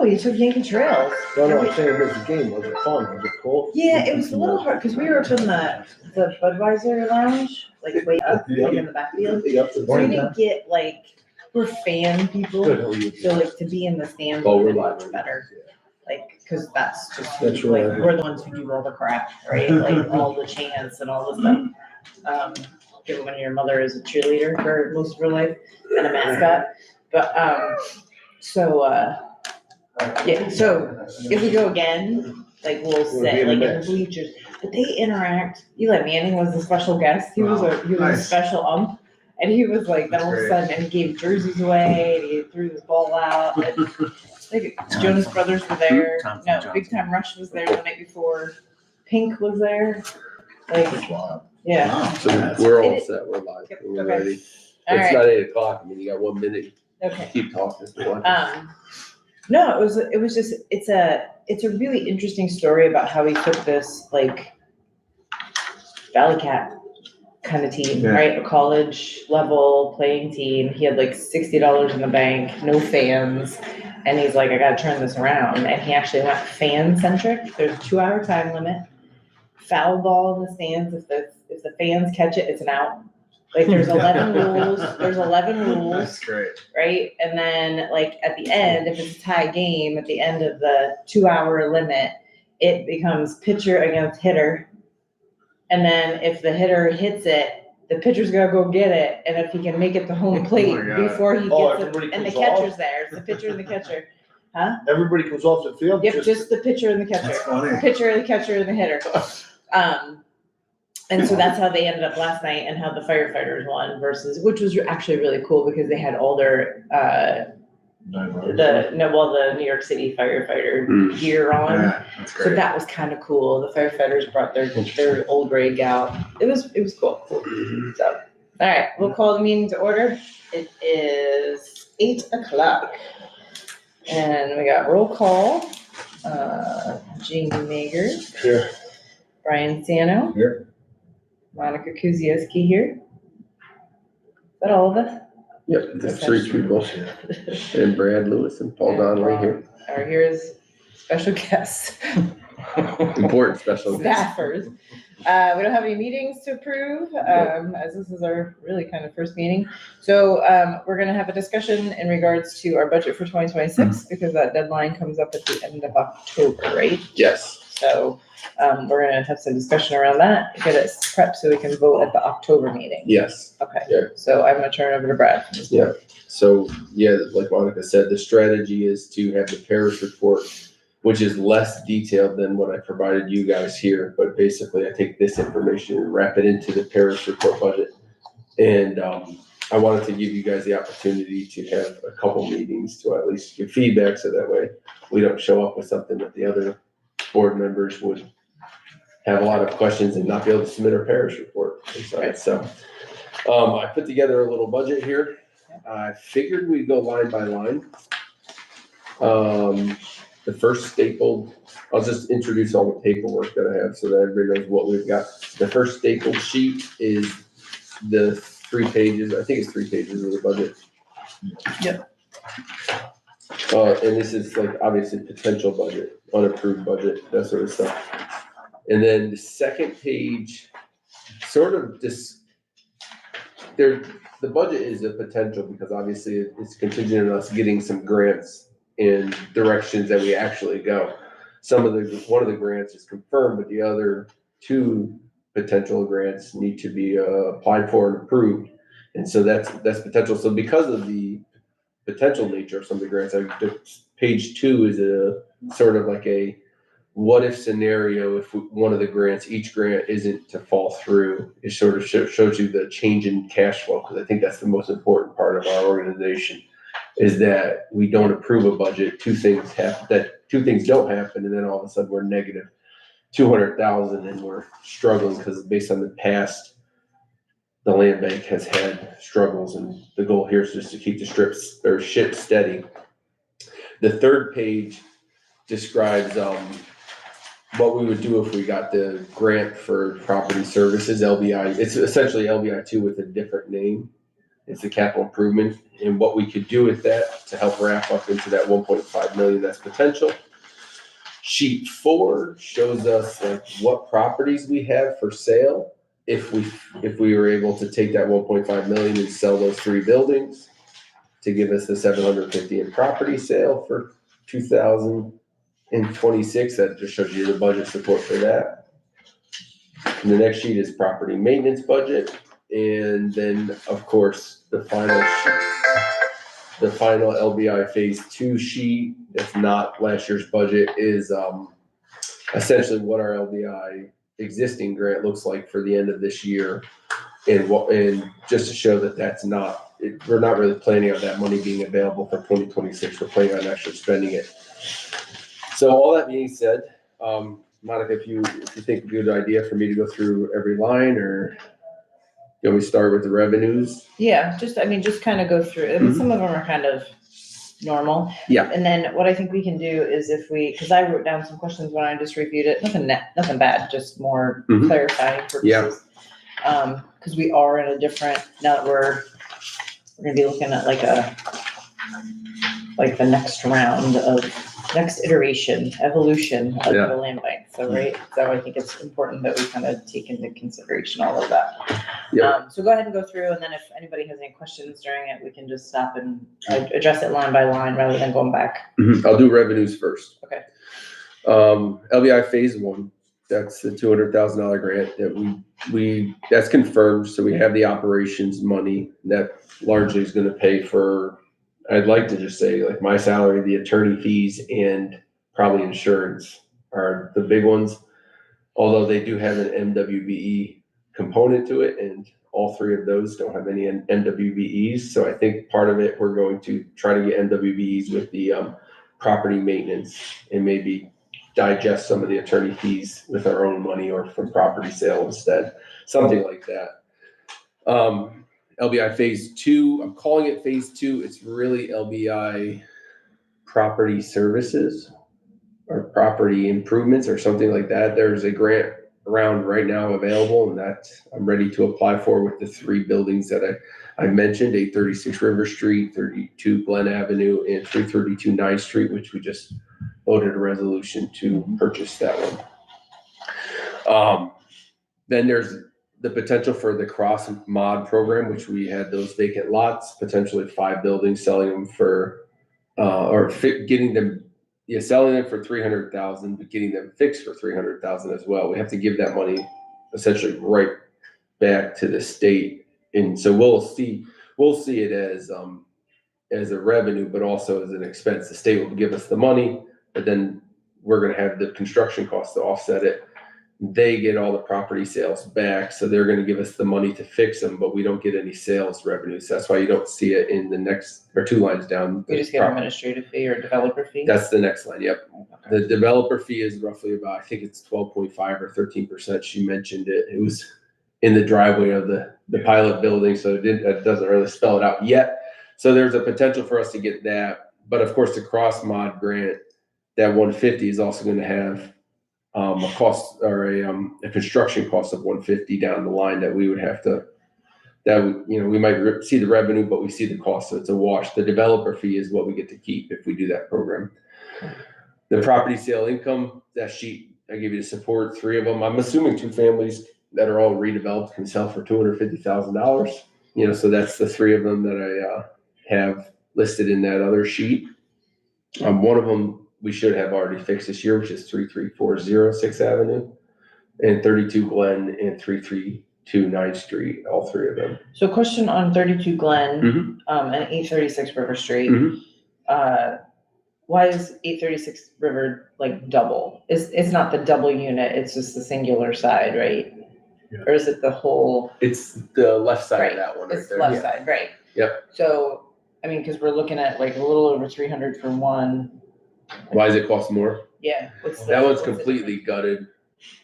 you took Yankee Trails. No, I'm saying it was a game. Was it fun? Was it cool? Yeah, it was a little hard because we were up in the Budweiser lounge, like way up, like in the backfield. So we didn't get like, we're fan people, so like to be in the stands was much better. Like, cause that's just, That's like, right. we're the ones who do all the crap, right? Like all the chants and all the stuff. Given when your mother is a cheerleader for most of her life and a mascot. But, yeah, so if we go again, like we'll sit like in the bleachers, but they interact. Eli Manning was a special guest. He was a special and he was like, then all of a sudden, and he gave jerseys away, and he threw his ball out. And, like, Jonas Brothers were there. No, Big Time Rush was there the night before. Pink was there. Like, yeah. So we're all set. We're live. Yep, We're okay. ready. All It's right. not 8 o'clock. I mean, you got 1 minute. Okay. Keep talking. No, it was just, it's a really interesting story about how he took this like Valley Cat kind of team, right? A college level playing team. He had like $60 in the bank, no fans. And he's like, I gotta turn this around. And he actually went fan centric. There's a 2-hour time limit. Foul ball in the stands. If the fans catch it, it's an out. Like there's 11 rules. There's 11 rules. That's great. Right? And then like at the end, if it's a tie game, at the end of the 2-hour limit, it becomes pitcher against hitter. And then if the hitter hits it, the pitcher's gotta go get it. And if he can make it to home plate before he gets it, and the catcher's there, it's the pitcher and the catcher. Huh? Everybody comes off the field? Yep, just the pitcher and the catcher. That's funny. The pitcher, the catcher, and the hitter. And so that's how they ended up last night and how the firefighters won versus, which was actually really cool because they had all their, the New York City firefighter gear on. Yeah, that's So great. that was kind of cool. The firefighters brought their old rig out. It was cool. So, all right, we'll call the meeting to order. It is 8 o'clock. And we got roll call. Jamie Mager. Here. Brian Sano. Here. Monica Kuzieski here. Is that all of us? Yep, there's 3 people. And Brad Lewis and Paul Donnelly here. Or here's special guests. Important special guest. Staffers. We don't have any meetings to approve, as this is our really kind of first meeting. So we're gonna have a discussion in regards to our budget for 2026 because that deadline comes up at the end of October, right? Yes. So we're gonna have some discussion around that, get it prepped so we can vote at the October meeting. Yes. Okay, Yeah. so I'm gonna turn it over to Brad. Yeah. So, yeah, like Monica said, the strategy is to have the parish report, which is less detailed than what I provided you guys here. But basically, I take this information and wrap it into the parish report budget. And I wanted to give you guys the opportunity to have a couple meetings to at least give feedback, so that way we don't show up with something that the other board members would have a lot of questions and not be able to submit our parish report. Right. So I put together a little budget here. I figured we'd go line by line. The first stapled, I'll just introduce all the paperwork that I have so that everybody knows what we've got. The first stapled sheet is the 3 pages, I think it's 3 pages of the budget. Yep. And this is like obviously potential budget, unapproved budget, that sort of stuff. And then the second page, sort of this, the budget is a potential because obviously it's contingent on us getting some grants in directions that we actually go. One of the grants is confirmed, but the other 2 potential grants need to be applied for and approved. And so that's potential. So because of the potential nature of some of the grants, page 2 is a sort of like a what if scenario if one of the grants, each grant isn't to fall through. It sort of shows you the change in cash flow, because I think that's the most important part of our organization, is that we don't approve a budget, 2 things happen, that 2 things don't happen, and then all of a sudden we're negative $200,000 and we're struggling because based on the past, the land bank has had struggles, and the goal here is just to keep the strips or ship steady. The third page describes what we would do if we got the grant for property services, LBI. It's essentially LBI 2 with a different name. It's a capital improvement and what we could do with that to help wrap up into that 1.5 million that's potential. Sheet 4 shows us like what properties we have for sale if we were able to take that 1.5 million and sell those 3 buildings to give us the 750 in property sale for 2026. That just shows you the budget support for that. And the next sheet is property maintenance budget. And then, of course, the final LBI phase 2 sheet, that's not last year's budget, is essentially what our LBI existing grant looks like for the end of this year. And just to show that we're not really planning on that money being available for 2026. We're planning on actually spending it. So all that being said, Monica, if you think a good idea for me to go through every line, or you want me to start with the revenues? Yeah, just kind of go through, I mean, some of them are kind of normal. Yeah. And then what I think we can do is because I wrote down some questions when I just reviewed it, nothing bad, just more clarifying purposes. Yeah. Because we are in a different, now that we're gonna be looking at the next iteration, evolution of the land bank. So, right, so I think it's important that we kind of take into consideration all of that. Yeah. So go ahead and go through, and then if anybody has any questions during it, we can just stop and address it line by line rather than going back. I'll do revenues first. Okay. LBI phase 1, that's the $200,000 grant that that's confirmed. So we have the operations money that largely is going to pay for, I'd like to just say, like, my salary, the attorney fees, and probably insurance are the big ones. Although they do have an MWBE component to it, and all 3 of those don't have any MWBEs. So I think part of it, we're going to try to get MWBEs with the property maintenance and maybe digest some of the attorney fees with our own money or from property sale instead, something like that. LBI phase 2, I'm calling it phase 2. It's really LBI property services or property improvements or something like that. There's a grant around right now available, and that I'm ready to apply for with the 3 buildings that I mentioned, 836 River Street, 32 Glen Avenue, and 332 9th Street, which we just voted a resolution to purchase that one. Then there's the potential for the cross mod program, which we had those vacant lots, potentially 5 buildings, selling them for, selling them for $300,000, but getting them fixed for $300,000 as well. We have to give that money essentially right back to the state. And so we'll see it as a revenue, but also as an expense. The state will give us the money, but then we're going to have the construction costs to offset it. They get all the property sales back, so they're going to give us the money to fix them, but we don't get any sales revenues. That's why you don't see it in the next, or 2 lines down. We just get an administrative fee or developer fee? That's the next line, yep. Okay. The developer fee is roughly about, I think it's 12.5 or 13%. She mentioned it. It was in the driveway of the pilot building, so it doesn't really spell it out yet. So there's a potential for us to get that. But of course, the cross mod grant, that 150 is also going to have a cost or a construction cost of 150 down the line that we would have to, we might see the revenue, but we see the cost. So it's a wash. The developer fee is what we get to keep if we do that program. The property sale income, that sheet, I give you the support, 3 of them. I'm assuming 2 families that are all redeveloped can sell for $250,000. So that's the 3 of them that I have listed in that other sheet. One of them we should have already fixed this year, which is 3340 6th Avenue, and 32 Glen and 332 9th Street, all 3 of them. So question on 32 Glen, and 836 River Street. Why is 836 River double? It's not the double unit, it's just the singular side, right? Yeah. Or is it the whole? It's the left side of that one right it's there. Left side, right. Yep. So, because we're looking at a little over 300 for one. Why does it cost more? Yeah. That one's completely gutted.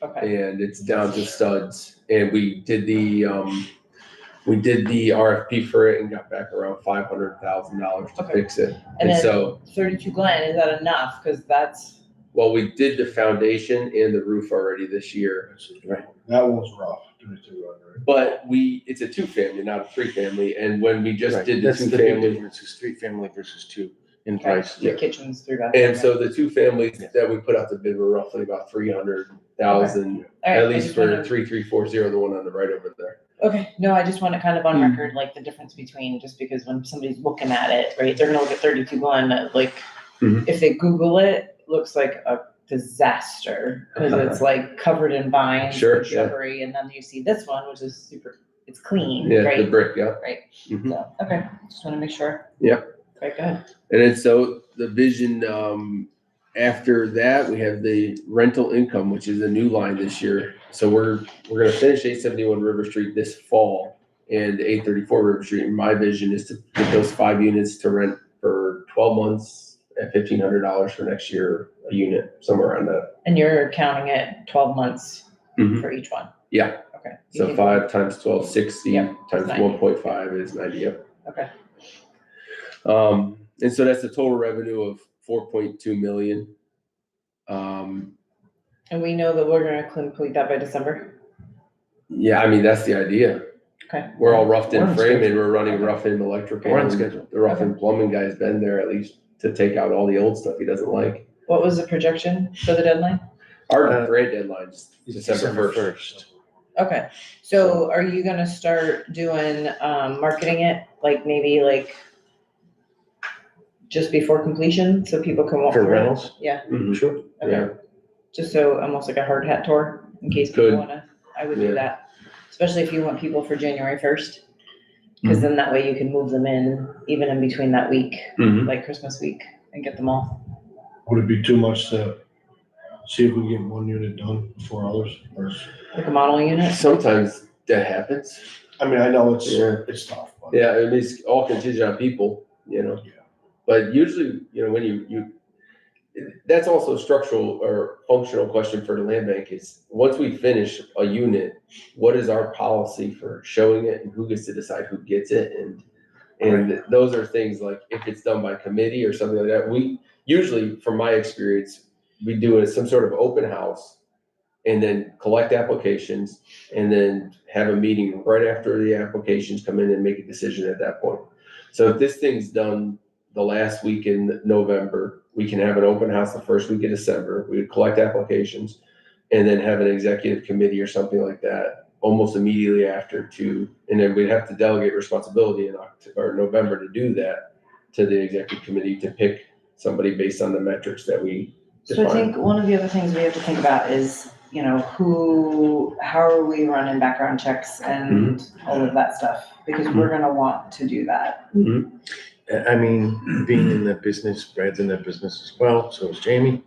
Okay. And it's down to studs. And we did the RFP for it and got back around $500,000 to fix it. And then so 32 Glen, is that enough? Because that's well, we did the foundation and the roof already this year. Right. That one was rough. Right? But it's a 2-family, not a 3-family, and when we just Right. did the That's the big 2-family. difference, is 3-family versus 2 in Right. price. The kitchens through that. And so the 2-families that we put out the bid were roughly about 300,000, at least for 3340, the one on the right over there. Okay, no, I just want it kind of on record, like the difference between, just because when somebody's looking at it, right, they're gonna look at 32-1, like, Mhm. if they Google it, looks like a disaster, cause it's like covered in vines Sure, and shrubbery, and then you see this one, which is super, it's clean, Yeah, the right? brick, yeah. Right, Mhm. so, okay, just wanna make sure. Yep. Very good. And then so the vision, after that, we have the rental income, which is a new line this year. So we're gonna finish 871 River Street this fall and 834 River Street. And my vision is to get those 5 units to rent for 12 months at $1,500 for next year, a unit, somewhere around that. And you're counting it 12 months Mhm. for each one? Yeah. Okay. So 5 times 12, 60 Yep, times 90. 1.5 is 90, yep. Okay. And so that's a total revenue of 4.2 million. And we know that we're gonna complete that by December? Yeah, I mean, that's the idea. Okay. We're all roughed We're in on frame and schedule. we're running Okay. rough in electrical. We're on and schedule. The rough in plumbing guy's been there at least to take out all the old stuff he doesn't like. What was the projection for the deadline? Our grant deadline's December 1st. Okay, so are you gonna start doing, marketing it, like maybe like just before completion, so people can walk For through it? rentals? Yeah, Mhm. Sure. okay, Yeah, just so, almost like a hard hat tour, in case people Could. wanna, I would Yeah. do that. Especially if you want people for January 1st, cause then that way you can move them in, even in between that week, Mhm. like Christmas week, and get them all. Would it be too much to see if we can get one unit done before others? Like a model unit? Sometimes that happens. I mean, I know it's Yeah. tough, but. Yeah, I mean, it's all contingent on people, you know. Yeah. But usually, you know, when you that's also a structural or functional question for the land bank is, once we finish a unit, what is our policy for showing it and who gets to decide who gets it? And those are things like, if it's done by committee or something like that, we usually, from my experience, we do some sort of open house and then collect applications and then have a meeting right after the applications come in and make a decision at that point. So if this thing's done the last week in November, we can have an open house the first week of December. We would collect applications and then have an executive committee or something like that almost immediately after and then we'd have to delegate responsibility in October or November to do that to the executive committee to pick somebody based on the metrics that we So I define. think one of the other things we have to think about is, you know, how are we running background checks and all of that stuff? Because we're gonna want to do that. I mean, being in that business, Brad's in that business as well, so is Jamie.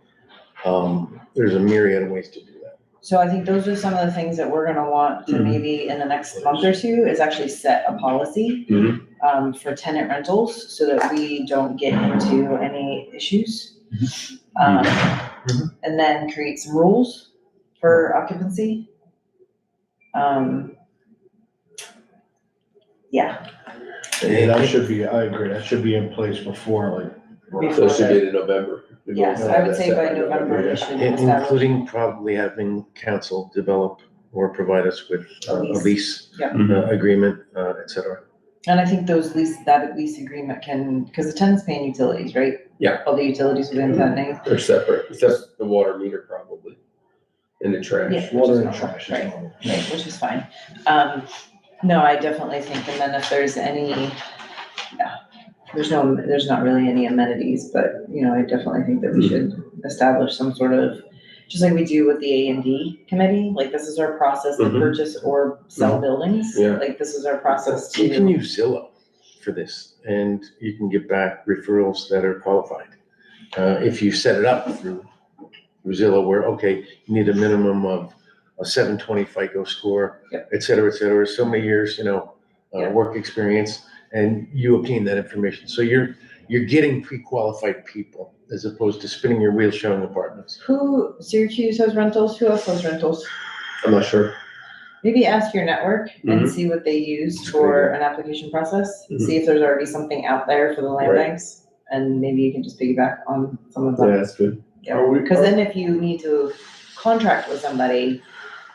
There's a myriad of ways to do that. So I think those are some of the things that we're gonna want to maybe in the next month or two, is actually set a policy for tenant rentals, so that we don't get into any issues. And then create some rules for occupancy. Yeah. Yeah, that should be, I agree, that should be in place before, like. So it should be in November. Yes, I would say by November, Yeah. we should establish. Including probably having council develop or provide us with a lease Yep. agreement, et cetera. And I think that lease agreement because the tenant's paying utilities, right? Yeah. All the utilities within that name. They're separate, except the water meter probably, and the trash. Yeah. Water and Which is trash. right. Right, which is fine. No, I definitely think, and then if there's any, there's not really any amenities, but, you know, I definitely think that we should establish some sort of, just like we do with the A&D committee, like this is our process to purchase or sell buildings. Yeah. Like this is our process You can to, use Zillow for this, and you can get back referrals that are qualified. If you set it up through Zillow, where, okay, you need a minimum of a 720 FICO score, et cetera, so many years, work experience, and you obtain that information. So you're getting pre-qualified people as opposed to spinning your wheels showing apartments. Syracuse has rentals, who else has rentals? I'm not sure. Maybe ask your network and see what they use for an application process. See if there's already something out there for the land Right. banks, and maybe you can just piggyback on some of Yeah, them. that's good. Yeah, Are we- because then if you need to contract with somebody,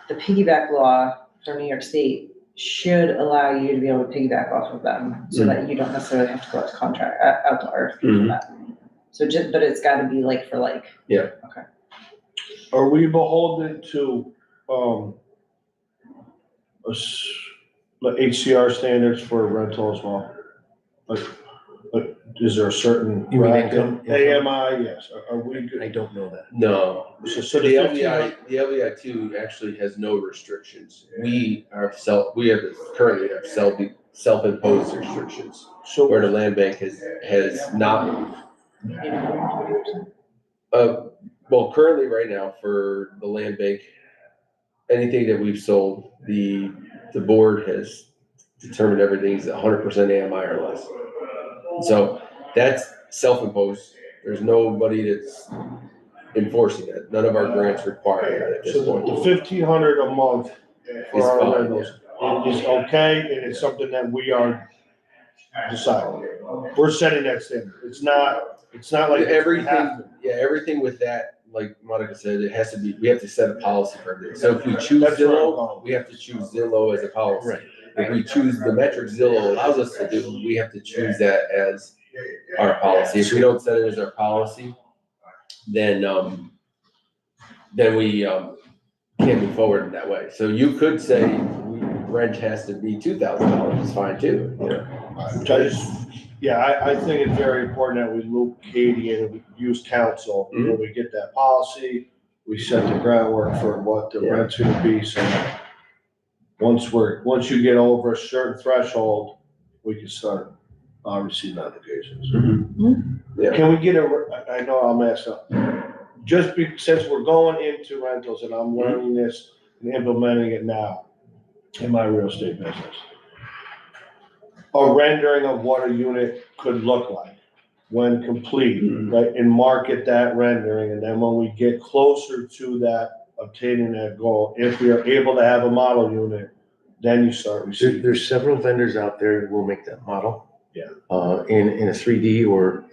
the piggyback law for New York State should allow you to be able to piggyback off of them, so that you don't necessarily have to go out to contract, out to RFP for that. So but it's gotta be like for like. Yeah. Okay. Are we beholden to, the HCR standards for rental as well? Like, is there a certain You mean bracket? income? AMI, yes, are we I good? don't know that. No, So the the LVI, the LVI two actually has no restrictions. We currently have self-imposed restrictions, where the So, land bank has not. Well, currently, right now, for the land bank, anything that we've sold, the board has determined everything's 100% AMI or less. So that's self-imposed. There's nobody that's enforcing that. None of our grants require that at this so point. the 1,500 a month Is for our fine, rentals is okay, and it's something that we are deciding. We're setting that standard. It's not like we have Everything, to. yeah, everything with that, like Monica said, it has to be, we have to set a policy for everything. So if we choose That's where I'm Zillow, going. we have to choose Zillow as a policy. Right. If we choose the metric Zillow allows us to do, we have to choose that as our policy. If we don't set it as our policy, then we can't move forward in that way. So you could say rent has to be $2,000, it's fine too, you know? I think it's very important that we loop Katie and we use counsel when we get that policy. We set the groundwork for what the rent's gonna be, so once you get over a certain threshold, we can start receiving applications. Yeah. Can we get I know I'll mess up, since we're going into rentals and I'm learning this and implementing it now in my real estate business, a rendering of what a unit could look like when complete, right? And market that rendering, and then when we get closer to that, obtaining that goal, if we are able to have a model unit, then you start receiving. There's several vendors out there who will make that model. Yeah. In a 3D or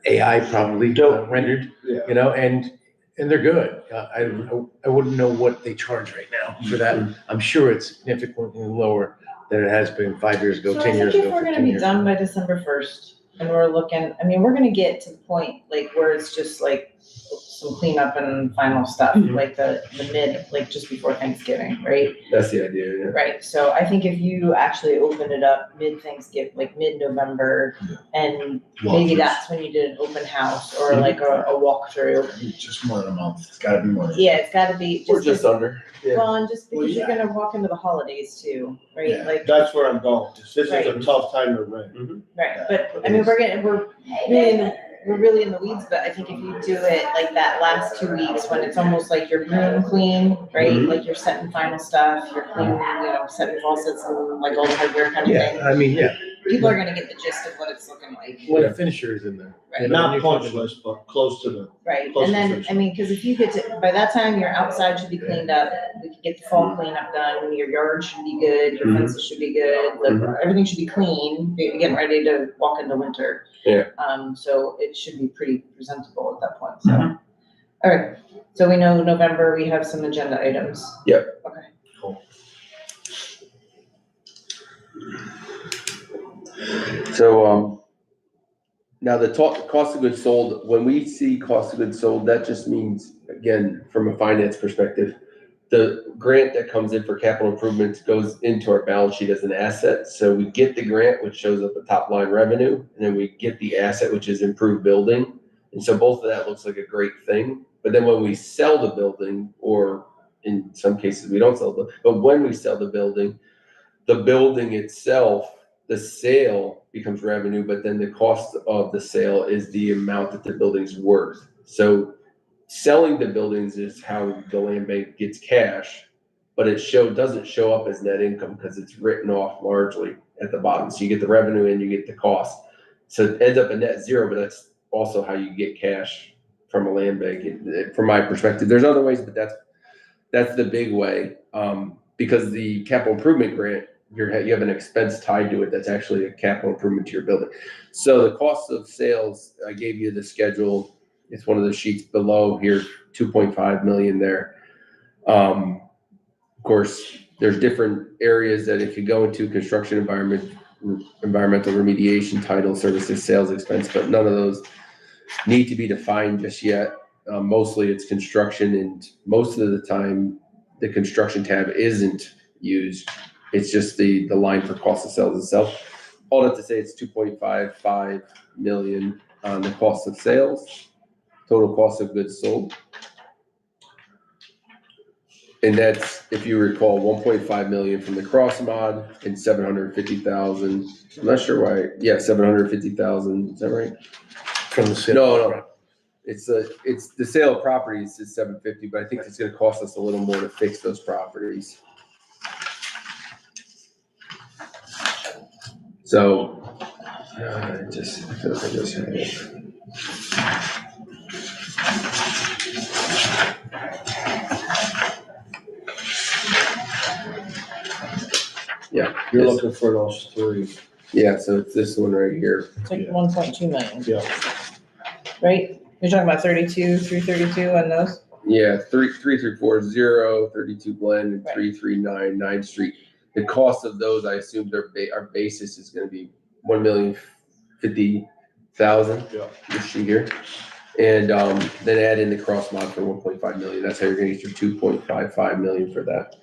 AI probably rendered, Yeah. you know, and they're good. I wouldn't know what they charge right now for that. I'm sure it's significantly lower than it has been 5 years ago, So 10 I years think ago, if we're 15 gonna be years done ago. by December 1st, and we're looking, I mean, we're gonna get to the point, like, where it's just like some cleanup and final stuff, like the mid, like just before Thanksgiving, right? That's the idea, yeah. Right, so I think if you actually open it up mid-Thanksgiving, like mid-November, and maybe that's when you did an open house or like a walkthrough. Just more than a month, it's gotta be more than. Yeah, it's gotta be We're just, just under, yeah. well, and just Well, because you're yeah. gonna walk into the holidays too, right? Yeah. Like, That's where I'm going. This is a Right. tough time to rent. right, but I mean, we're really in the weeds, but I think if you do it like that last 2 weeks, when it's almost like you're room clean, right? Like you're setting final stuff, you're cleaning, setting faucets and like old hardware kind of Yeah, thing. I mean, yeah, People are gonna get the gist of what it's looking like. when a finisher is in there. Right. you know, when Not you're punch talking- list, but close to the. Right, Close and to then, finish. I mean, cause if you get to, by that time, your outside should be cleaned up, we could get the fall cleanup done, your yard should be good, your fences should be good, everything should be clean, getting ready to walk into winter. Yeah. So it should be pretty presentable at that point, so. All right, so we know November, we have some agenda items. Yep. Okay. Cool. So, now the cost of goods sold, when we see cost of goods sold, that just means, again, from a finance perspective, the grant that comes in for capital improvements goes into our balance sheet as an asset. So we get the grant, which shows up the top line revenue, and then we get the asset, which is improved building. And so both of that looks like a great thing. But then when we sell the building, or in some cases we don't sell the, but when we sell the building itself, the sale becomes revenue, but then the cost of the sale is the amount that the building's worth. So selling the buildings is how the land bank gets cash, but it doesn't show up as net income because it's written off largely at the bottom. So you get the revenue and you get the cost. So it ends up a net zero, but that's also how you get cash from a land bank, from my perspective. There's other ways, but that's the big way. Because the capital improvement grant, you have an expense tied to it that's actually a capital improvement to your building. So the cost of sales, I gave you the schedule. It's one of the sheets below here, 2.5 million there. Of course, there's different areas that if you go into construction environmental remediation, title, services, sales expense, but none of those need to be defined just yet. Mostly it's construction, and most of the time the construction tab isn't used. It's just the line for cost of sales itself. All that to say, it's 2.55 million on the cost of sales, total cost of goods sold. And that's, if you recall, 1.5 million from the cross mod and 750,000. I'm not sure why. Yeah, 750,000. Is that right? From the sale. No. It's the sale of properties is 750, but I think it's going to cost us a little more to fix those properties. So, I feel like I just had it. Yeah. You're looking for those three. Yeah, so it's this one right here. It's like 1.2 million, Yeah. right? You're talking about 332 on those? Yeah, 3340, 32 blend, and Right. 339 9th Street. The cost of those, I assume our basis is gonna be 1,050,000. Yeah. This sheet here. And, then add in the cross mod for 1.5 million. That's how you're gonna get your 2.55 million for that.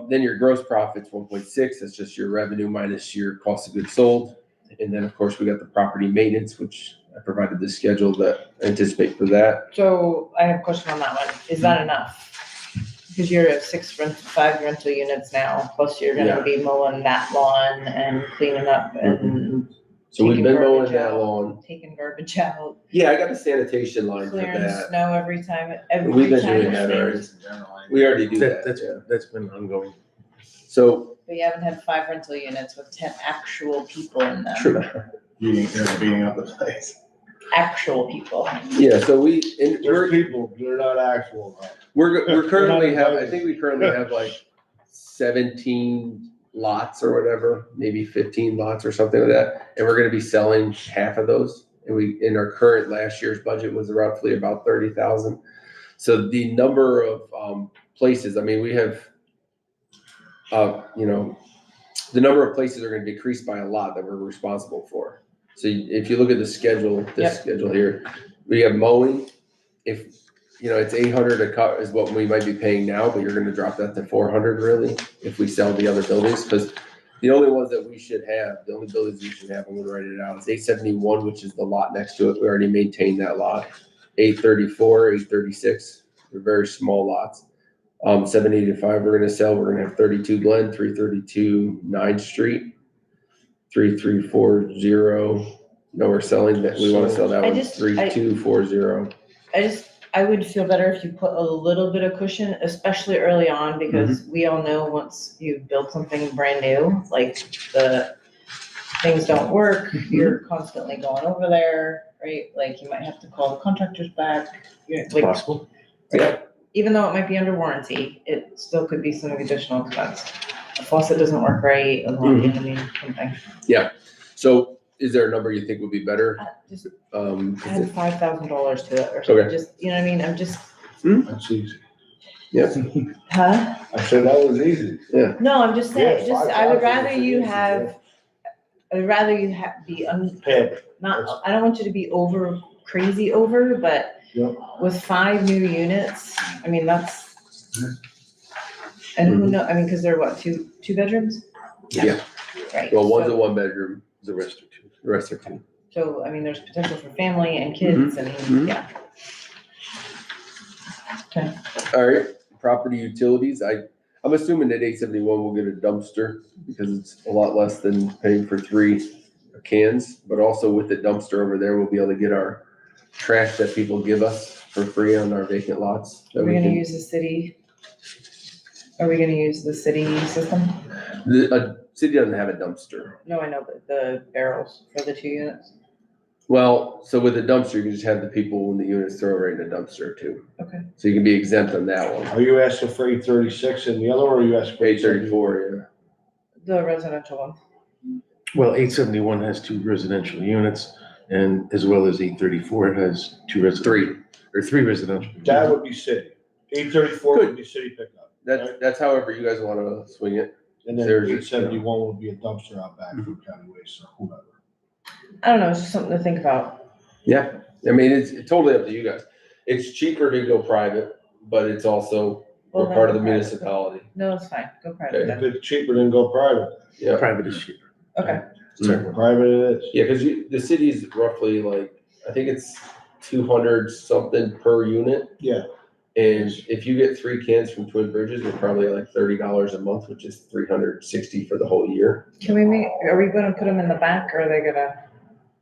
Then your gross profit's 1.6. That's just your revenue minus your cost of goods sold. And then, of course, we got the property maintenance, which I provided the schedule that I anticipate for that. So I have a question on that one. Is that enough? Because you're at 5 rental units now, plus you're Yeah. gonna be mowing that lawn and cleaning up and So we've been mowing Taking that garbage lawn. taking garbage out, Yeah, I got a sanitation line for clearing that. snow every time, We've been doing it that snows. already. We already do that, yeah. That's been ongoing. So, But you haven't had 5 rental units with 10 actual people in them. true. Beating up the place. Actual people. Yeah, so They're we're people, they're not actual. currently They're not I think we currently have like 17 lots or whatever, maybe 15 lots or something like that. And we're gonna be selling half of those. And in our current last year's budget was roughly about 30,000. So the number of places, I mean, we have, the number of places are gonna decrease by a lot that we're responsible for. So if you look at the schedule, this schedule here, we have mowing. If, it's 800 a cut is what we might be paying now, but you're gonna drop that to 400 really, if we sell the other buildings, because the only ones that we should have, the only buildings we should have, I'm gonna write it out, is 871, which is the lot next to it. We already maintained that lot. 834, 836, they're very small lots. 785, we're gonna sell, we're gonna have 32 Glen, 332 9th Street, 3340, no, we're selling that, we wanna sell that one, 3240. I would feel better if you put a little bit of cushion, especially early on, because we all know once you build something brand new, like the things don't work, you're constantly going over there, right? Like you might have to call the contractors back. It's Like, possible. Yeah. even though it might be under warranty, it still could be some additional expense. A faucet doesn't work right, you know what I mean, something. So is there a number you think would be better? Just Is add it- $5,000 to it or something, Okay. just, you know what I mean, I'm just, That's easy. huh? I said that was easy. No, I'm just saying, Yeah, I would 5,000 rather is you easy, have, Pampered. I don't want you to be over, crazy over, but Yep. with 5 new units, I mean, that's, and who know, I mean, cause they're what, two bedrooms? Yeah. Right. Well, one's a so- 1-bedroom, The rest are two. the rest are 2. So, I mean, there's potential for family and kids and, yeah. Okay, All right, property utilities, I'm assuming that 871 will get a dumpster because it's a lot less than paying for 3 cans, but also with the dumpster over there, we'll be able to get our trash that people give us for free on our vacant lots. that are we we gonna can- use the city? Are we gonna use the city system? The city doesn't have a dumpster. No, I know, but the barrels for the 2 units. Well, so with a dumpster, you can just have the people in the units throw it right in the dumpster too. Okay. So you can be exempt on that one. Are you asking for 836 and the other, or are you asking for 834, The residential one. Well, 871 has 2 residential units. And as well as 834 has two residential. Three residential. That would be city. 834 would be city pickup. That's however you guys wanna swing it. And then There's- 871 would be a dumpster out back from county waste or whoever. I don't know, it's just something to think about. Yeah, I mean, it's totally up to you guys. It's cheaper to go private, but it's also, Well, we're part of the then go private. municipality. No, it's fine, go private If then. it's cheaper, then go private. Yeah, Private is cheaper. Okay, Certainly. Private it is. yeah, cause the city's roughly like, I think it's 200 something per unit. Yeah. And if you get 3 cans from Twin Bridges, they're probably like $30 a month, which is $360 for the whole year. can we are we gonna put them in the back or are they gonna?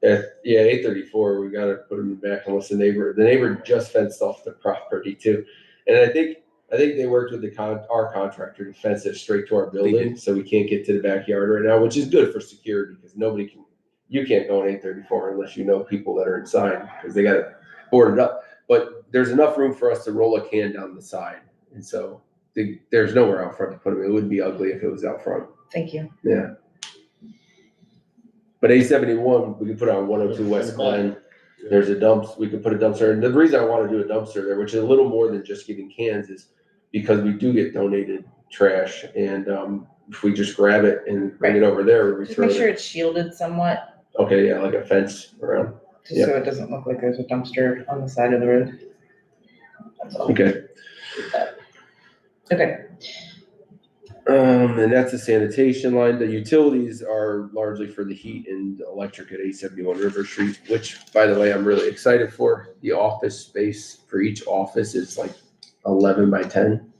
Yeah, 834, we gotta put them back unless the neighbor just fenced off the property too. And I think they worked with our contractor to fence it straight to our building, so we can't get to the backyard right now, which is good for security, because you can't go in 834 unless you know people that are inside, because they got it boarded up. But there's enough room for us to roll a can down the side, and so there's nowhere out front to put them. It would be ugly if it was out front. Thank you. Yeah. But A71, we can put on 102 West Glen. There's we could put a dumpster. And the reason I want to do a dumpster there, which is a little more than just getting cans, is because we do get donated trash. And if we just grab it and bring it over there, we Just throw make sure it. it's shielded somewhat, Okay, yeah, like a fence around. just so it doesn't look like there's a dumpster on the side of the road. That's all. Okay. Okay, And that's the sanitation line. The utilities are largely for the heat and electric at 871 River Street, which, by the way, I'm really excited for. The office space for each office is like 11 by 10.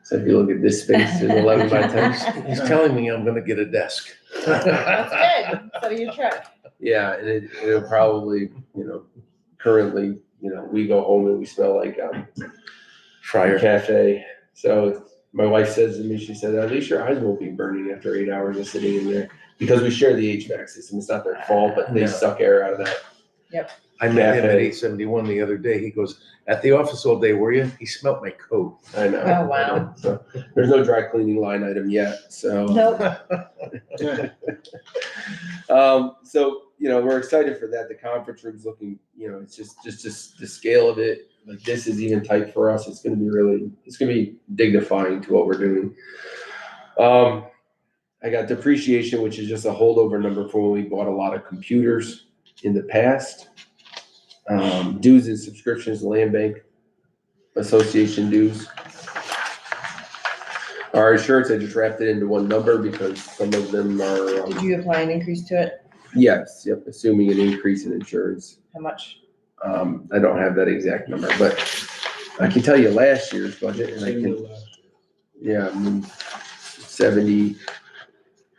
So if you look at this space, it's 11 by 10. He's telling me I'm gonna get a desk. that's good, so your truck. Yeah, and it'll probably, currently, we go home and we smell like Fryer. cafe. So my wife says to me, she said, at least your eyes won't be burning after 8 hours of sitting in there, because we share the HVAC system. It's not their fault, but they No. suck air out of that. I met him at Cafe. 871 the other day. He goes, at the office all day, were you? He smelled my coat. I know. Oh, wow. So there's no dry cleaning line item yet, so. Nope, So, we're excited for that. The conference room's looking, it's just the scale of it. Like, this is even tight for us. It's gonna be dignifying to what we're doing. I got depreciation, which is just a holdover number for when we bought a lot of computers in the past. Dues and subscriptions, land bank association dues. Our insurance, I just wrapped it into one number because some of them are, did you apply an increase to it? yes, yep, assuming an increase in insurance. How much? I don't have that exact number, but I can tell you last year's budget, and I can, yeah,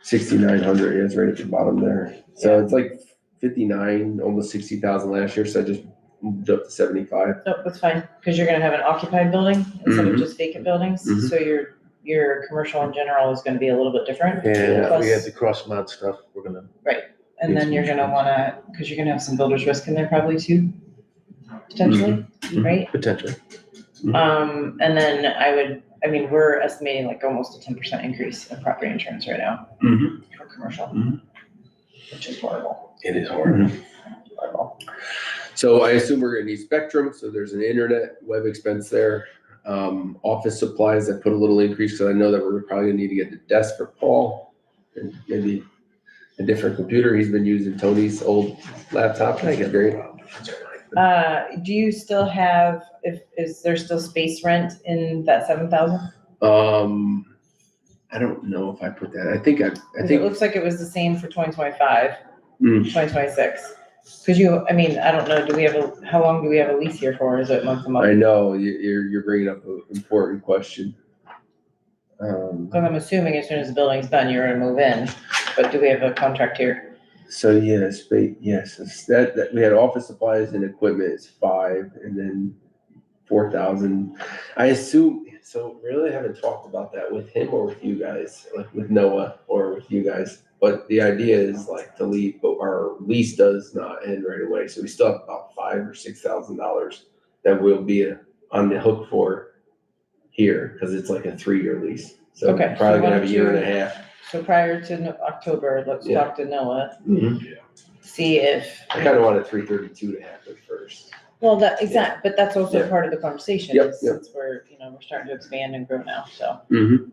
6,900, yeah, it's right at the bottom there. So it's like 59, almost 60,000 last year, so I just moved up to 75. Nope, that's fine, because you're gonna have an occupied building instead of Mhm. just vacant buildings, Mhm. so your commercial in general is gonna be a little bit different. And Plus- we had the cross mount stuff. We're gonna, And then you're gonna wanna, because you're gonna have some builder's risk in there probably too, potentially, Mhm. right? potentially. And then we're estimating like almost a 10% increase in property insurance right now Mhm. for commercial, Mhm. which is horrible, It is hard. horrible. So I assume we're gonna need Spectrum, so there's an internet web expense there. Office supplies, I put a little increase, because I know that we're probably gonna need to get the desk for Paul, and maybe a different computer. He's been using Tony's old laptop, which is great. Do you still have, is there still space rent in that 7,000? I don't know if I put that, I think, It looks like it was the same for 2025, Mm. 2026. Cause I don't know, how long do we have a lease here for? Is it month to I month? know, you're bringing up an important question. Cause I'm assuming as soon as the building's done, you're gonna move in, but do we have a contract here? So yes, that we had office supplies and equipment is 5, and then 4,000. I assume, so really haven't talked about that with him or with you guys, like with Noah or with you guys. But the idea is like to leave, but our lease does not end right away. So we still have about $5,000 or $6,000 that we'll be on the hook for here, because it's like a 3-year lease. So Okay, probably so gonna why have a don't year and a you- half. So prior to October, let's Yeah. talk to Noah. see if, I kind of wanted 332 to happen first. well, but that's also Yeah. part of the conversation, Yep, is yep. since we're starting to expand and grow now, so. Mm-hmm.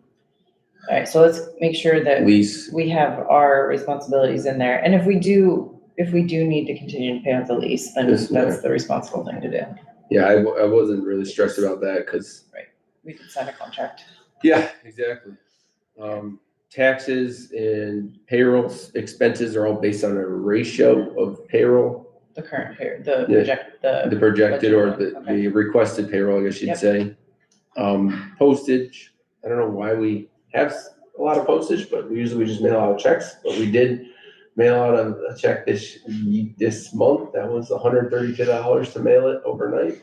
All right, so let's make sure that Lease. we have our responsibilities in there, and if we do need to continue to pay out the lease, then Yes, that's the responsible thing to do. Yeah, I wasn't really stressed about that because. We can sign a contract. Yeah, exactly. Taxes and payroll expenses are all based on a ratio of payroll, The current pair, Yeah. the projected or budget, the okay. requested payroll, I guess you'd Yep. say. Postage, I don't know why we have a lot of postage, but we just mail out checks, but we did mail out a check this month. That was $132 to mail it overnight.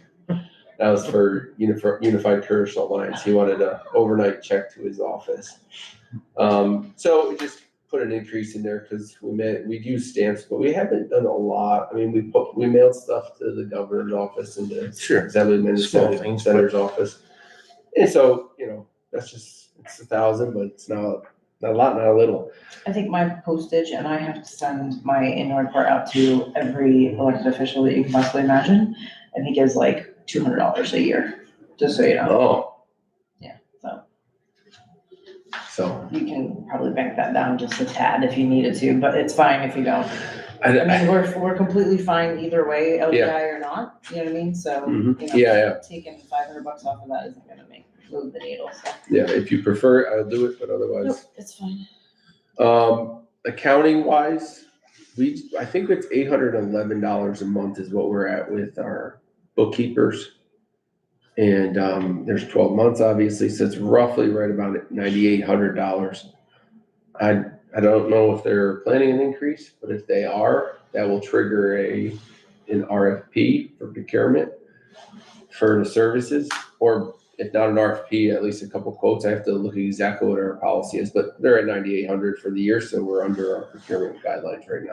That was for Unified Commercial Alliance. He wanted an overnight check to his office. So we just put an increase in there because we use stamps, but we haven't done a lot. I mean, we mailed stuff to the governor's office and the Sure. Assembly Small Administrative things, Senator's office. And so, that's just, it's 1,000, but it's not a lot, not a little. I think my postage, and I have to send my annual report out to every elected official that you can possibly imagine, I think is like $200 a year, just so you know. Oh. Yeah, So. you can probably bank that down just a tad if you needed to, but it's fine if you don't. I mean, we're completely fine either way, LDI or not, you know what I mean? So, Yeah. taking $500 off of that isn't gonna move the needle, so. Yeah, if you prefer, I'll do it, but Nope, otherwise. it's fine. Accounting wise, I think it's $811 a month is what we're at with our bookkeepers. And, there's 12 months, obviously, so it's roughly right about $9,800. I don't know if they're planning an increase, but if they are, that will trigger an RFP for procurement for the services, or if not an RFP, at least a couple quotes. I have to look at exactly what our policy is, but they're at 9,800 for the year, so we're under our procurement guidelines right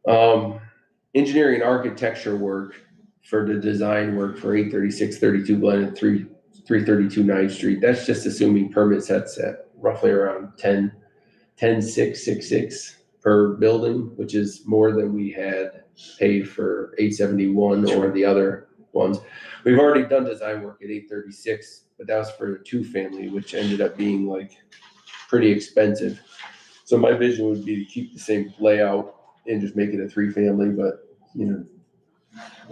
now. Engineering and architecture work for the design work for 836-32 Glen and 332 9th Street. That's just assuming permit sets at roughly around 10,666 per building, which is more than we had paid for 871 or the other ones. We've already done design work at 836, but that was for a 2-family, which ended up being like pretty expensive. So my vision would be to keep the same layout and just make it a 3-family, but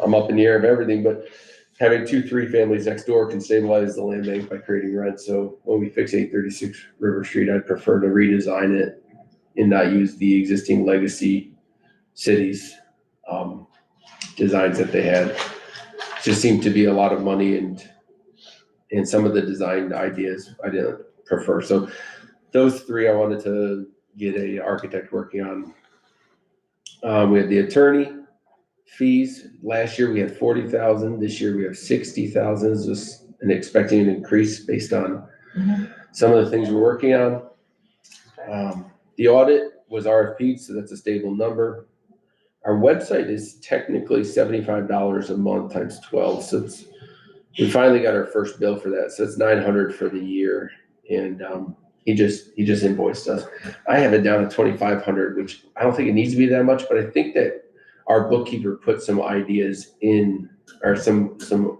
I'm up in the air of everything, but having 2 3-families next door can stabilize the land bank by creating rent. So when we fix 836 River Street, I'd prefer to redesign it and not use the existing legacy cities designs that they had. Just seemed to be a lot of money, and some of the design ideas I didn't prefer. So those 3 I wanted to get a architect working on. We had the attorney fees. Last year we had 40,000. This year we have 60,000. It's just expecting an increase based on some of the things we're working on. The audit was RFP, so that's a stable number. Our website is technically $75 a month times 12. So we finally got our first bill for that. So it's $900 for the year. And he just invoiced us. I have it down to $2,500, which I don't think it needs to be that much, but I think that our bookkeeper put some ideas in, or some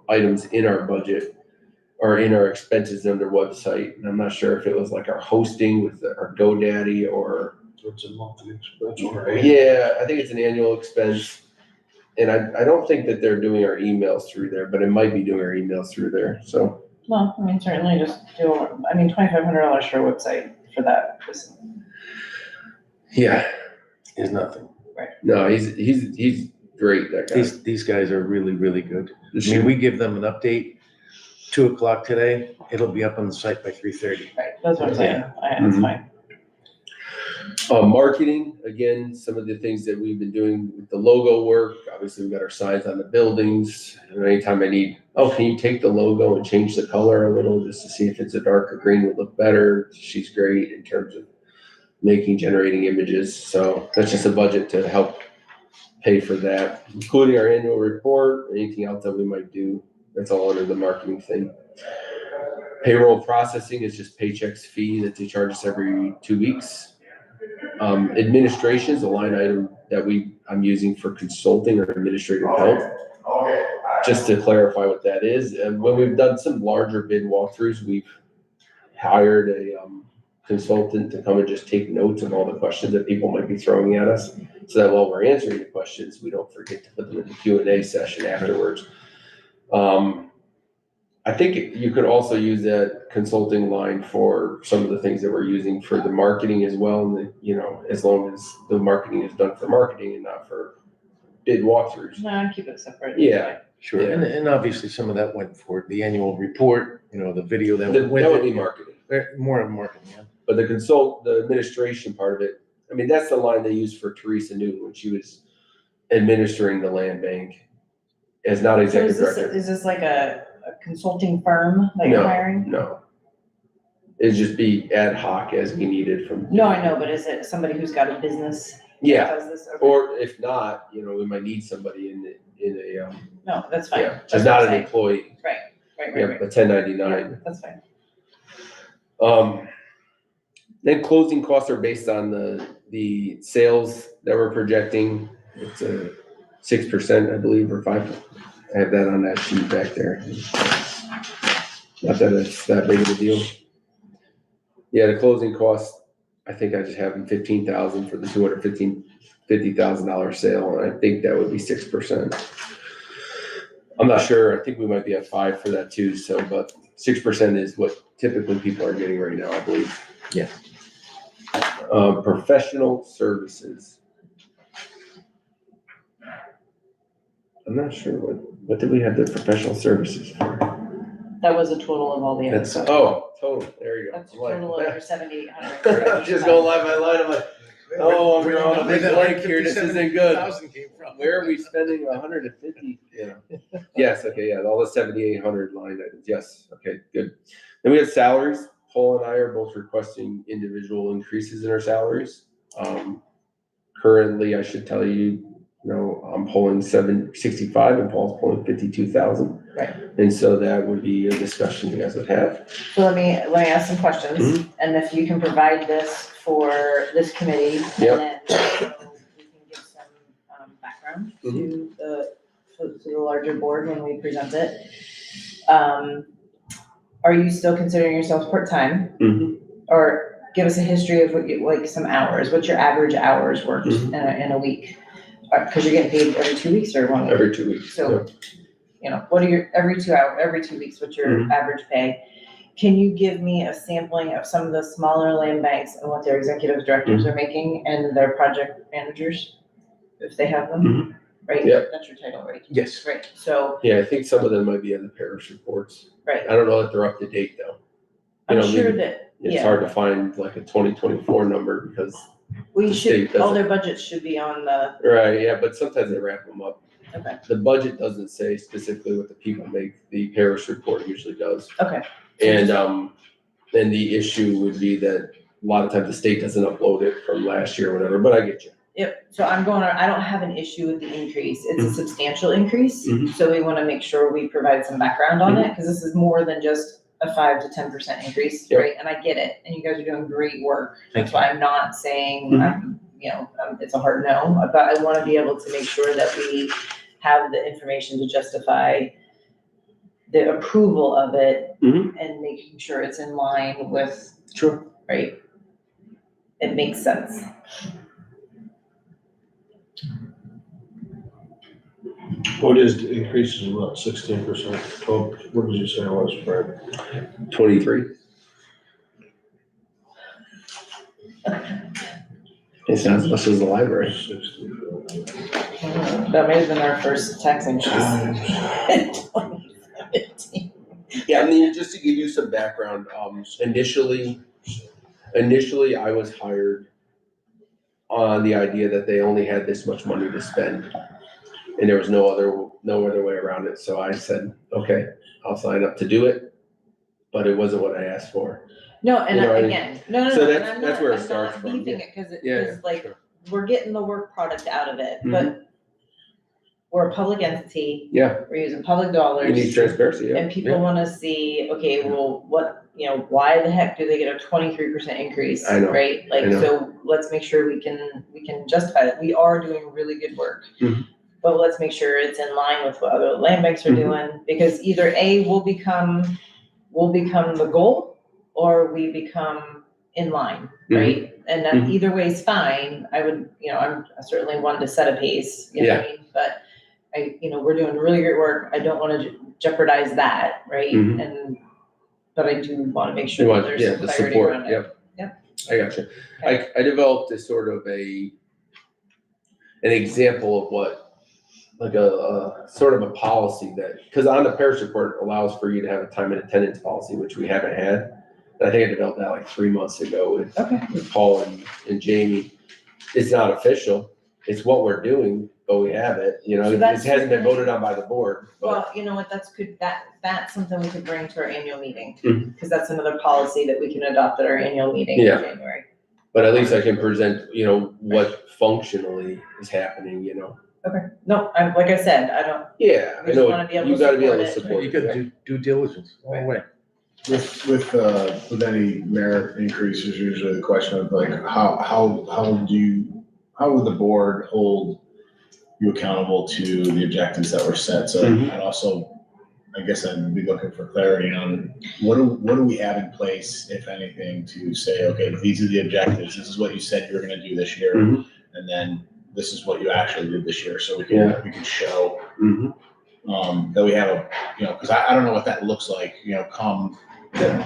items in our budget or in our expenses on their website. And I'm not sure if it was like our hosting with our GoDaddy or. It's a monthly expense, right? Yeah, I think it's an annual expense. And I don't think that they're doing our emails through there, but it might be doing our emails through there, so. Well, I mean, certainly just $2,500 for a website for that. Yeah, Is nothing. no, he's great, that guy. These guys are really, really good. I mean, we give them an update, 2:00 today, it'll be up on the site by 3:30. Right, that's what I'm saying. That's fine. Marketing, again, some of the things that we've been doing with the logo work. Obviously, we've got our signs on the buildings. And anytime I need, can you take the logo and change the color a little just to see if it's a darker green would look better? She's great in terms of generating images. So that's just a budget to help pay for that, including our annual report, anything else that we might do. That's all under the marketing thing. Payroll processing is just Paychex fee that they charge us every 2 weeks. Administration is a line item that I'm using for consulting or administrative help. Just to clarify what that is, and when we've done some larger bid walkthroughs, we've hired a consultant to come and just take notes of all the questions that people might be throwing at us, so that while we're answering the questions, we don't forget to put them in the Q&A session afterwards. I think you could also use that consulting line for some of the things that we're using for the marketing as well, and as long as the marketing is done for marketing and not for bid walkthroughs. No, keep it separate. Yeah. Sure, Yeah. and obviously some of that went for the annual report, the video that That went. would be marketing. More of marketing, yeah. But the administration part of it, I mean, that's the line they used for Teresa Newton when she was administering the land bank as not So executive director. is this like a consulting firm that you're hiring? No. It'd just be ad hoc as we needed from. No, I know, but is it somebody who's got a business that Yeah, does this? Okay. or if not, we might need somebody in a, No, that's fine. yeah, That's just what not I'm an saying. employee, Right, yeah, right. a 1099. Yeah, that's fine. Then closing costs are based on the sales that we're projecting. It's a 6%, I believe, or 5%. I have that on that sheet back there. Not that it's that big of a deal. Yeah, the closing costs, I think I just have them $15,000 for the $250,000 sale, and I think that would be 6%. I'm not sure. I think we might be at 5% for that too. So, but 6% is what typically people are getting right now, I believe. Yeah. Professional services. I'm not sure what did we have the professional services for? That was a total of all the other That's- stuff. Oh, total. There you go. That's a I'm like, total of your 7,800. I'm just going line by line. I'm like, oh, I'm drawing a big blank here. This isn't good. Came from. Where are we spending 150? Yeah. Yes, okay, yeah, all the 7,800 line items, yes, okay, good. Then we have salaries. Paul and I are both requesting individual increases in our salaries. Currently, I should tell you, I'm pulling 765 and Paul's pulling 52,000. Right. And so that would be a discussion you guys would have. So let me ask some questions, Mhm. and if you can provide this for this committee, and Yep. then also we can give some background to the larger board when we present it. Are you still considering yourselves part-time? Mhm. Or give us a history of what like some hours, what's your average hours worked Mhm. in a week? Cause you're getting paid every 2 weeks or 1 week? Every 2 weeks. So, what are your, every 2 weeks, what's your Mhm. average pay? Can you give me a sampling of some of the smaller land banks and what their executive directors are making and their project managers? If they have them, right? Yep. That's your title, right? Yes. Right, so, Yeah, I think some of them might be in the parish reports. right, I don't know if they're up to date though. I'm sure that, It's yeah, hard to find like a 2024 number because, we the should, state all doesn't- their budgets should be on the, right, yeah, but sometimes they wrap them up. okay, The budget doesn't say specifically what the people make, the parish report usually does. okay. And, then the issue would be that a lot of times the state doesn't upload it from last year or whatever, but I get you. Yep, so I don't have an issue with the increase, it's a substantial increase, Mhm. so we wanna make sure we provide some background on it, cause this is more than just a 5 to 10% increase, Yep. right? And I get it, and you guys are doing great work, Thank that's why I'm not saying, Mhm. it's a hard no, but I wanna be able to make sure that we have the information to justify the approval of it Mhm. and making sure it's in line with, Sure. right? It makes sense. What is the increase is about 16%, 12, what did you say it was, Fred? 23. It's not as much as the library. 60. That may have been our first tax increase in 2017. Yeah, I mean, just to give you some background, initially I was hired on the idea that they only had this much money to spend. And there was no other way around it. So I said, okay, I'll sign up to do it, but it wasn't what I asked for. No, and You know what I mean? again, no, So and that's- I'm that's not, where it I'm starts not from, beefing yeah. it, cause Yeah, like, sure. we're getting the work product out of it, Mhm. but we're a public entity, Yeah, we're using public you dollars. need transparency, yeah. And people wanna see, okay, well, what, why the heck do they get a 23% increase, I know, right? Like, I know. so let's make sure we can justify that. We are doing really good work. Mhm. But let's make sure it's in line with what other land banks are Mhm. doing, because either A, we'll become the goal, or we become in line, right? And that Mhm. either way is fine. I would, I'm certainly one to set a pace, you know what I mean? But we're doing really great work. I don't wanna jeopardize that, right? Mhm. But I do wanna make sure You that want, there's yeah, some the clarity support, around it. yep. Yep. I got you. I developed a sort of an example of what, like a sort of a policy that, because on the parish report allows for you to have a time and attendance policy, which we haven't had. And I think I developed that like 3 months ago with Paul and Jamie. It's not official, it's what we're doing, but we have it, So it that's hasn't been certainly- voted on by the board, but. Well, you know what, that's something we could bring to our annual meeting, Mhm. because that's another policy that we can adopt at our annual meeting in Yeah. January. But at least I can present, what functionally is happening, Okay, no, like I said, I don't, Yeah, We I just know, wanna be able you to gotta be able to support support You it. gotta yeah. do due diligence all the way. With any merit increases, usually the question of like, how would the board hold you accountable to the objectives that were set? So, Mhm. and also, I guess I'd be looking for clarity on what do we have in place, if anything, to say, okay, these are the objectives, this is what you said you were gonna do this year, Mhm. and then this is what you actually did this year, so we Yeah. can show, Mhm. that we have because I don't know what that looks like, come the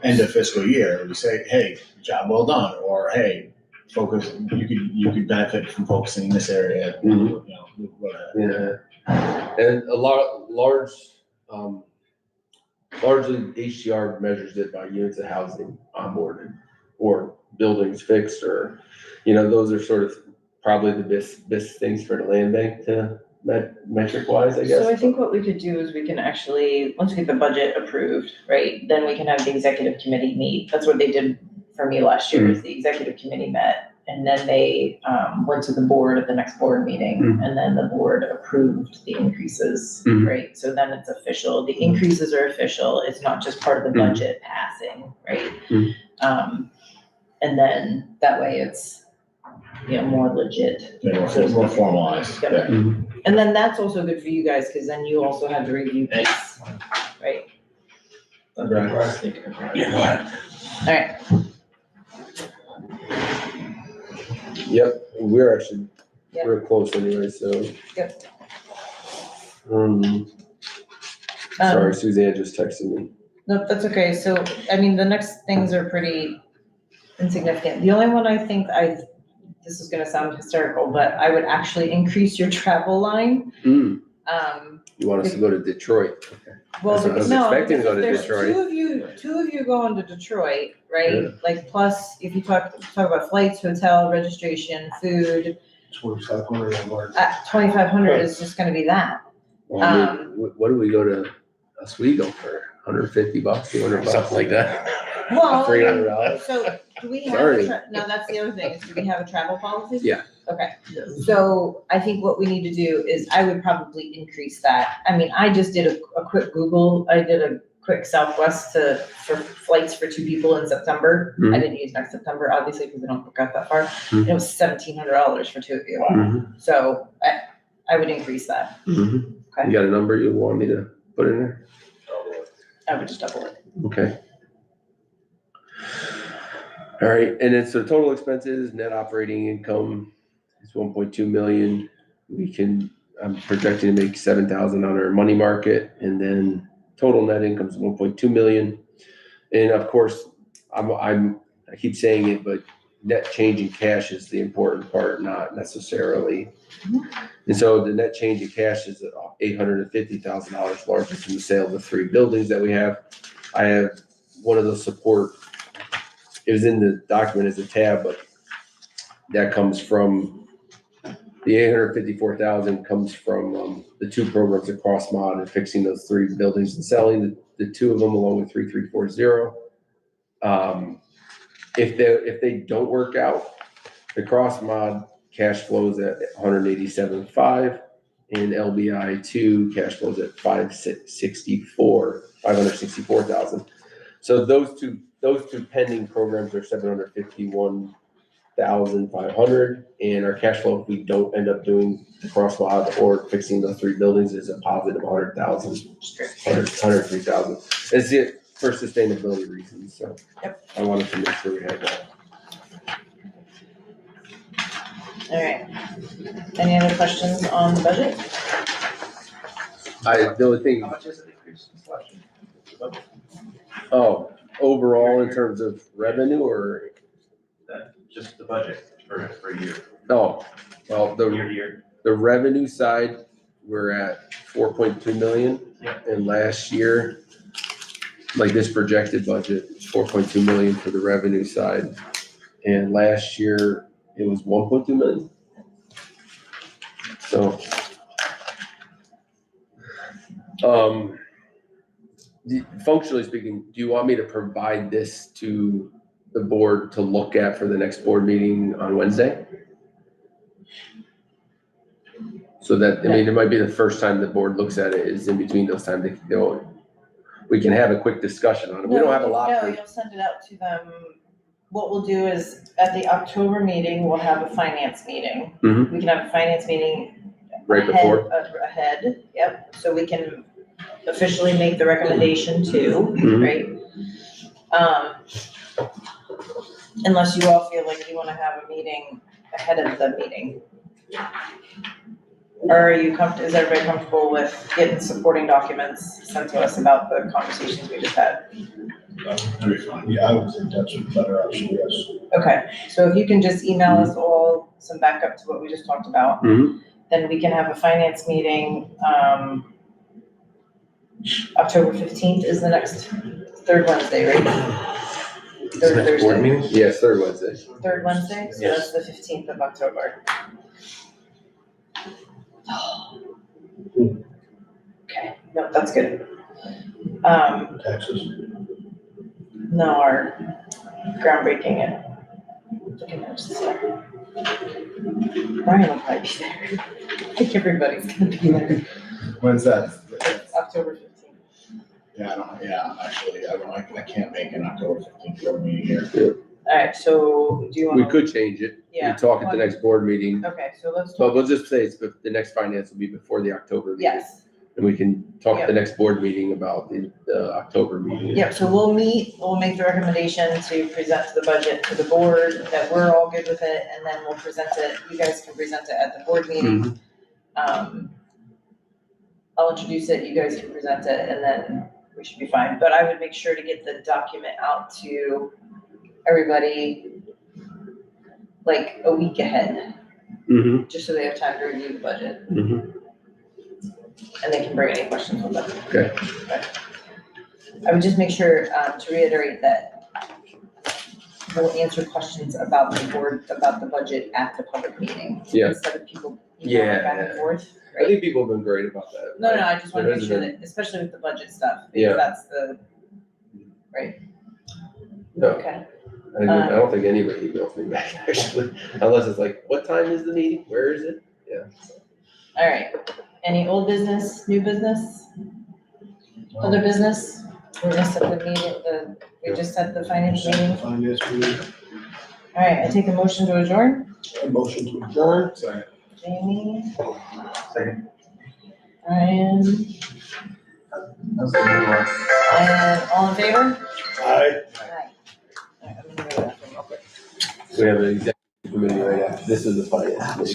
end of fiscal year, we say, hey, job well done, or hey, focus, you could benefit from focusing in this area, Mhm. whatever. Yeah, and largely HDR measures it by units of housing onboarded or buildings fixed, or, those are sort of probably the best things for the land bank to metric wise, I guess. so I think what we could do is we can actually, once we get the budget approved, right, then we can have the executive committee meet. That's what they did for me last year, is the executive committee met, and then they went to the board at the next board meeting, and then the board approved the increases, Mhm. right? So then it's official, the increases are official, it's not just part of the budget passing, right? Mhm. And then that way it's, more legit. More formalized, Yep. yeah. Mhm. And then that's also good for you guys, because then you also have the review piece, right? Right. Alright, Yep, we're actually, Yep. real close anyway, so. Yep. Sorry, Suzanne just texted me. no, that's okay, so, I mean, the next things are pretty insignificant. The only one I think this is gonna sound hysterical, but I would actually increase your travel line. You want us to go to Detroit? Well, That's what I was no, expecting to go because to there's Detroit. two of you going to Detroit, right? Yeah. Like, plus, if you talk about flights, hotel, registration, food, 2,500 at work. 2,500 is just gonna be that. Well, I mean, what do we go to Oswego for? $150, $200? Something like that. Well, $300. so, do we have Sorry. now that's the other thing, is do we have a travel policy? Yeah. Okay, so I think what we need to do is I would probably increase that. I mean, I just did a quick Google, I did a quick Southwest for flights for 2 people in September. I Mhm. didn't use next September, obviously, because I don't book out that far. Mhm. And it was $1,700 for 2 of you. Mhm. So I would increase that. Mhm. Okay. You got a number you want me to put in there? I would just double it. Okay. All right, and then so total expenses, net operating income is 1.2 million. I'm projecting to make 7,000 on our money market, and then total net income is 1.2 million. And of course, I keep saying it, but net change in cash is the important part, not necessarily. And so the net change in cash is $850,000, largely from the sale of the 3 buildings that we have. I have one of the support, it was in the document as a tab, but that comes from, the 854,000 comes from the 2 programs across mod and fixing those 3 buildings and selling the 2 of them along with 3340. If they don't work out, the cross mod cash flows at 187.5. and LBI 2 cash flows at 564,000. So those two pending programs are 751,500, and our cash flow, if we don't end up doing the crosswalk or fixing those 3 buildings, is a positive 100,000, 103,000. It's it for sustainability reasons, so. Yep. I wanted to make sure we had that. All right. Any other questions on the budget? The only thing, How much is it increased this last year? overall in terms of revenue or, Just the budget for a year, well, year to year. the revenue side, we're at 4.2 million. Yeah. And last year, like this projected budget, 4.2 million for the revenue side. And last year, it was 1.2 million. So, functionally speaking, do you want me to provide this to the board to look at for the next board meeting on Wednesday? So that, I mean, it might be the first time the board looks at it is in between those times they can go. We can have a quick discussion on it. We don't have a lot. No, you'll send it out to them. What we'll do is, at the October meeting, we'll have a finance meeting. Mhm. We can have a finance meeting. Right before? Ahead, yep, so we can officially make the recommendation too, Mhm. right? Unless you all feel like you wanna have a meeting ahead of the meeting. Or are you is everybody comfortable with getting supporting documents sent to us about the conversations we just had? That'd be fine. Yeah, I would think that's a better option, yes. Okay, so if you can just email us all some backup to what we just talked about, Mhm. then we can have a finance meeting, October 15th is the next, third Wednesday, right? Is Third that board Thursday, meeting? Yes, third Wednesday. third Wednesday, so that's the 15th of October. Okay, no, that's good. Taxes. No, our groundbreaking and looking at just Brian will probably be there. I think everybody's gonna be there. When's that? It's October 15th. Yeah, I can't make an October 15th board meeting here. Alright, so do you We wanna? could change it. We Yeah. talk at the next board meeting, Okay, so let's but talk, we'll just say the next finance will be before the October meeting. yes. And we can talk at the next board meeting about the October meeting. Yep, so we'll meet, we'll make the recommendation to present the budget to the board, that we're all good with it, and then we'll present it, you guys can present it at the board meeting. I'll introduce it, you guys can present it, and then we should be fine, but I would make sure to get the document out to everybody like a week ahead, Mhm. just so they have time to review the budget, Mhm. and they can bring any questions with them. Okay. I would just make sure, to reiterate that we'll answer questions about the board, about the budget at the public meeting. Yeah. Instead of people emailing back and forth, I think right? people have been great about that. No, I just wanna There make sure hasn't that, especially with the budget stuff, Yeah. because that's the, right, No, okay. I don't think anybody emails me back actually, unless it's like, what time is the meeting? Where is it? All right, any old business, new business, other business? We're gonna set the meeting, we just set the finance meeting. Finance meeting. All right, I take a motion to adjourn. A motion to adjourn. Sorry. Jamie, Second. Ryan, That's the new one. and all in favor? Aye. Aye. All right, I'm gonna go to the bathroom real quick. We have an executive committee right after, this is the finance committee.